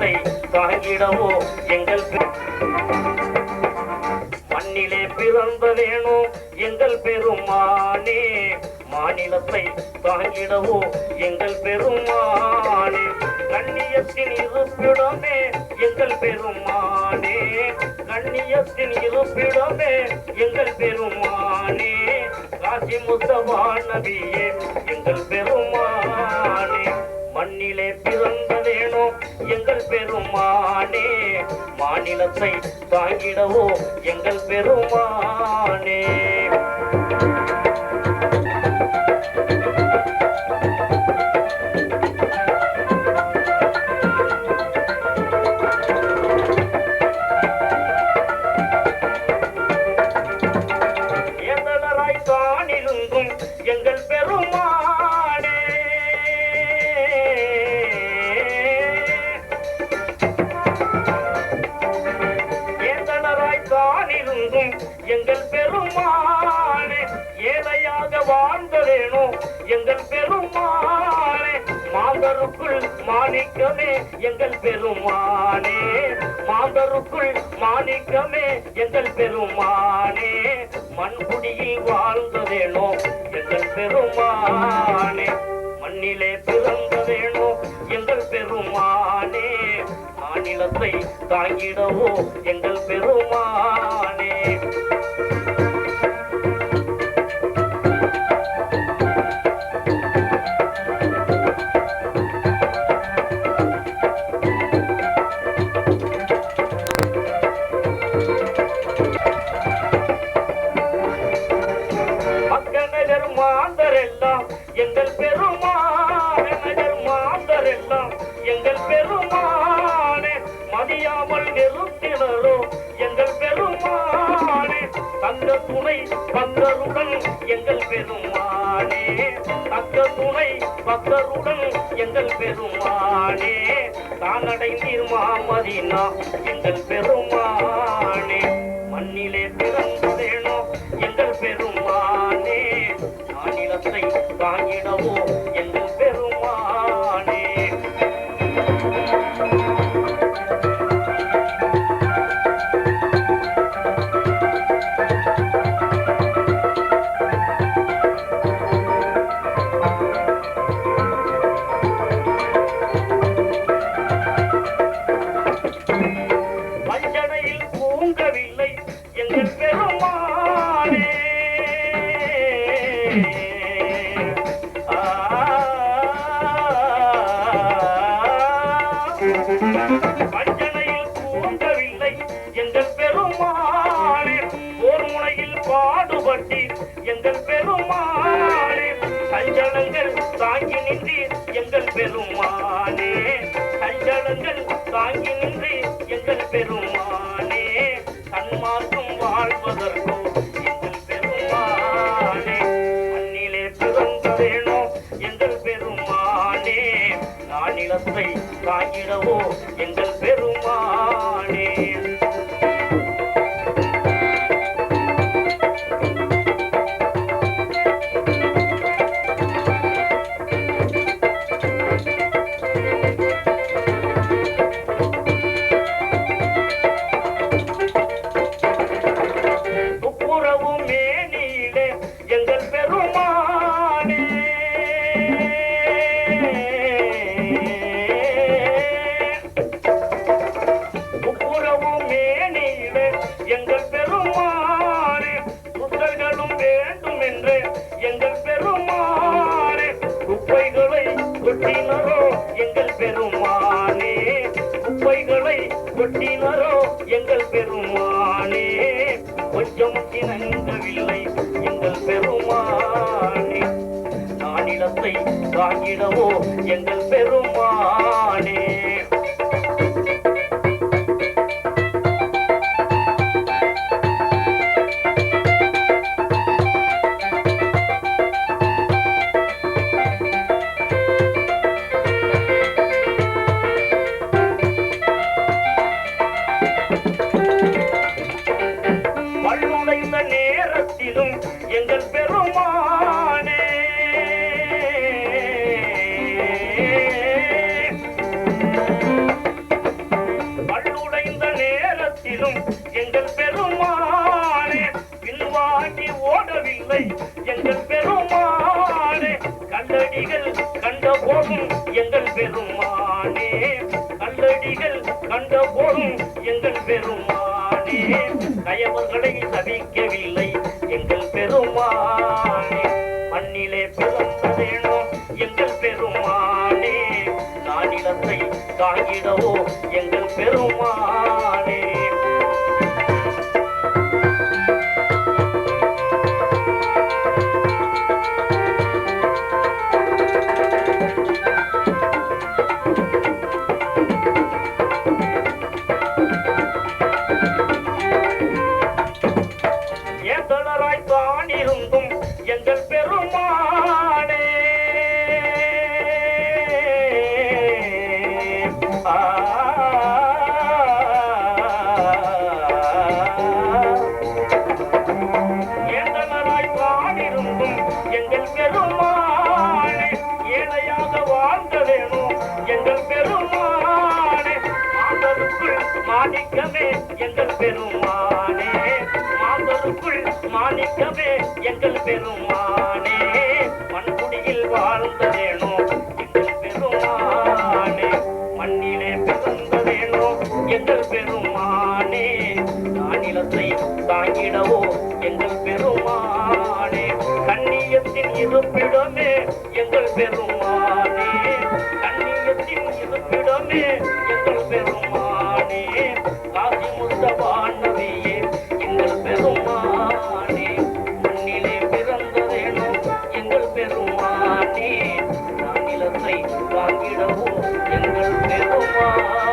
மாநிலத்தை தாங்கிடவோ எங்கள் மண்ணிலே பிறந்த வேணும் எங்கள் பெருமானே, மாநிலத்தை தாங்கிடவோ எங்கள் பெருமானே, கண்ணியத்தின் இருப்பிடமே எங்கள் பெருமானே, கண்ணியத்தின் இருப்பிடமே எங்கள் பெருமானே, காசி முஸ்தபா நபியே எங்கள் பெருமானே, மண்ணிலே பிறந்த வேணும் எங்கள் பெருமானே, மாநிலத்தை தாங்கிடவோ எங்கள் பெருமானே. ஏதலராய் தானிருந்தும் எங்கள் பெருமானே, தானிருந்தும் எங்கள் பெருமானே, ஏழையாக வாழ்ந்த வேணும் எங்கள் பெருமானே, மாந்தருக்குள் மாணிக்கமே எங்கள் பெருமானே, மாந்தருக்குள் மாணிக்கமே எங்கள் பெருமானே, மண்குடியில் வாழ்ந்த வேணும் எங்கள் பெருமானே, மண்ணிலே பிறந்த வேணும் எங்கள் பெருமானே, மாநிலத்தை தாங்கிடவோ எங்கள் பெருமானே. மக்கநகர் மாந்தரெல்லாம் எங்கள் பெருமானே, நகர் மாந்தரெல்லாம் எங்கள் பெருமானே, மதியாமல் நிறுத்தினரோ எங்கள் பெருமானே, தங்க துணை பக்தருடன் எங்கள் பெருமானே, தங்க துணை பக்தருடன் எங்கள் பெருமானே, தானடைந்தீர் மாமதினா எங்கள் பெருமானே, மண்ணிலே பிறந்தேனோ எங்கள் பெருமானே, மாநிலத்தை தாங்கிடவோ எங்கள் பெருமானே. வஞ்சனையில் பூங்கவில்லை எங்கள் பெருமானே, வஞ்சனையில் பூங்கவில்லை எங்கள் பெருமானே, போர் முனையில் பாடுபட்டு எங்கள் பெருமானே, சஞ்சலங்கள் தாங்கி நின்று எங்கள் பெருமானே, சஞ்சலங்கள் தாங்கி நின்று எங்கள் பெருமானே, தன்மார்க்கம் வாழ்வதற்கோ எங்கள் பெருமானே, மண்ணிலே பிறந்தேனோ எங்கள் பெருமானே, மாநிலத்தை தாங்கிடவோ எங்கள் பெருமானே. துப்புரவு மேனியிலே எங்கள் பெருமானே, துப்புரவு மேனியிலே எங்கள் பெருமானே, சுத்தர்களும் வேண்டும் என்று எங்கள் பெருமானே, குப்பைகளை கொட்டினரோ எங்கள் பெருமானே, குப்பைகளை கொட்டினரோ எங்கள் பெருமானே, கொஞ்சம் இணங்கவில்லை எங்கள் பெருமானே, மாநிலத்தை தாங்கிடவோ எங்கள் பெருமானே. வள்ளுடைந்த நேரத்திலும் எங்கள் பெருமானே, தாண்டி ஓடவில்லை எங்கள் பெருமானே. கல்லடிகள் கண்ட போதும் எங்கள் பெருமானே, கல்லடிகள் கண்ட போதும் எங்கள் பெருமானே. கயவர்களை சபிக்கவில்லை எங்கள் பெருமானே. மண்ணிலே பிறந்ததேனோ எங்கள் பெருமானே, நானிலத்தை தாங்கிடவோ எங்கள் பெருமானே. ஏதலராய் தான் இருந்தும் எங்கள் பெருமானே, ஏதலராய் தான் இருந்தும் எங்கள் பெருமானே. ஏழையாக வாழ்ந்ததேனோ எங்கள் பெருமானே, மாந்தருக்குள் மாணிக்கமே எங்கள் பெருமானே, மாந்தருக்குள் மாணிக்கமே எங்கள் பெருமானே. மண்குடியில் வாழ்ந்ததேனோ எங்கள் பெருமானே, மண்ணிலே பிறந்ததேனோ எங்கள் பெருமானே. நானிலத்தை தாங்கிடவோ எங்கள் பெருமானே. கண்ணியத்தின் இருப்பிடமே எங்கள் பெருமானே, கண்ணியத்தின் இருப்பிடமே எங்கள் பெருமானே. காசி முஸ்தபான் நபியே எங்கள் பெருமானே, மண்ணிலே பிறந்ததேனோ எங்கள் பெருமானே. நானிலத்தை தாங்கிடவோ எங்கள் பெருமானே.